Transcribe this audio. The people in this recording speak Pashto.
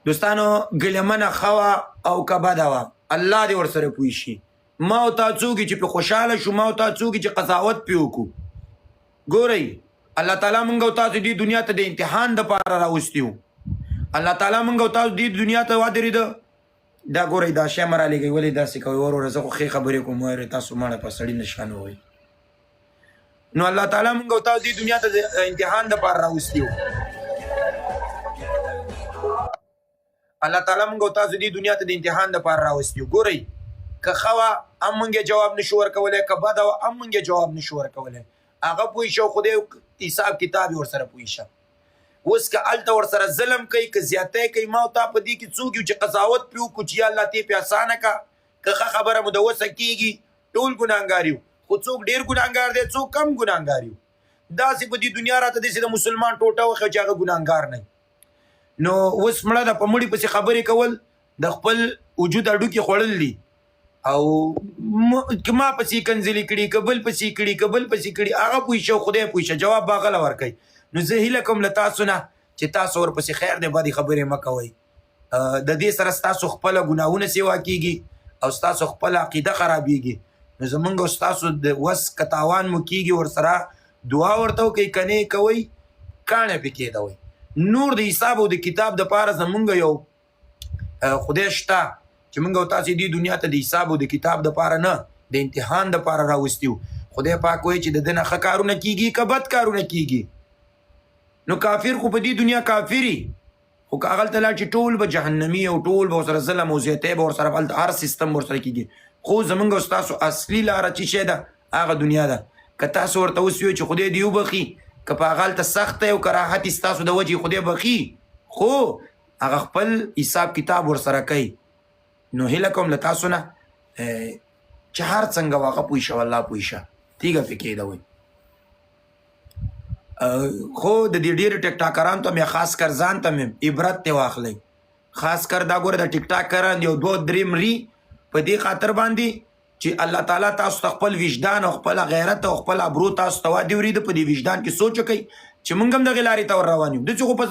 دوستانو ګلمنه خوا او کبده وه الله دې ورسره پوه شي. ما او تا څوک چې په خوشحاله شو، ما او تا څوک چې قضاوت پې وکړو. ګورئ الله تعالی موږ او تاسو دې دنیا ته د امتحان دپاره راوستي وو. الله تعالی موږ او تاسو دې دنیا ته ودرېده. دا ګورئ دا شی مه رالېږئ، ولې داسې کوئ؟ وروره زه خو ښې خبرې کوم، وایې تاسو ماړه په سړي نشان ووایئ. نو الله تعالی موږ او تاسو دې دنیا ته د امتحان دپاره راوستي وو. الله تعالی موږ او تاسو دې دنیا ته د امتحان دپاره راوستي وو. ګورئ که ښه وه هم موږ یې جواب نشو ورکولی، که بده وه هم موږ یې جواب نشو ورکولی. هغه پوه شه خدای حساب کتاب یې ورسره پوه شه. اوس که هلته ورسره ظلم کوي، که زیاتی کوي، ما او تا په دې کې څوک یو چې قضاوت پرې وکړو چې یا الله ته یې پې اسانه که ښه خبره مو د وسه کېږي. ټول ګناهګار یو، خو څوک ډېر ګناهګار دی، څوک کم ګناهګار یو. داسې په دې دنیا راته داسې د مسلمان ټوټه وښیه چې هغه ګناهګار نه. نو اوس مړه ده په مړي پسې خبرې کول د خپل وجود هډوکي خوړل دي. او که ما پسې کنځلې کړي، که بل پسې کړي، که بل پسې کړي، هغه پوه شه خدای پوه شه، جواب به هغه له ورکوي. نو زه هیله کوم له تاسو نه چې تاسو ورپسې خیر دی بدې خبرې مه کوئ. د دې سره ستاسو خپله ګناهونه سیوا کېږي او ستاسو خپله عقیده خرابېږي. نو زمونږ او ستاسو د وس که تاوان مو کېږي ورسره دعا ورته وکئ، که نه یې کوئ کاڼی پې کېدوئ. نور د حساب او د کتاب دپاره زمونږ یو خدای شته چې موږ او تاسې دې دنیا ته د حساب او د کتاب دپاره نه د امتحان دپاره راوستي وو. خدای پاک وایي چې د ده نه ښه کارونه کېږي که بد کارونه کېږي. نو کافر خو په دې دنیا کافري، خو که هغلته لاړ چې ټول به جهنمي او ټول به ورسره ظلم او زیاتی به ورسره هلته هر سیستم ورسره کېږي. خو زمونږ او ستاسو اصلي لاره چې شی ده هغه دنیا ده. که تاسو ورته اوس ویو چې خدای دې وبخي، که په هغه هلته سخت دی او که راحت یې ستاسو د وجې خدای بخي، خو هغه خپل حساب کتاب ورسره کوي. نو هیله کوم له تاسو نه چې هر څنګه هغه پوه شه والله پوه شه تیږه پې کېدوئ. خو د دې ډېرو ټیک ټاکرانو ته مې خاص کر ځان ته مې عبرت ته واخلئ. خاص کر دا ګوره د ټیک ټاکران یو دوه درې مري په دې خاطر باندې چې الله تعالی تاسو ته خپل وجدان او خپل غیرت او خپل ابرو تاسو ته وادي ورېده. په دې وجدان کې سوچ وکئ چې موږ هم دغې لارې ته ور روان یو. داسې خو په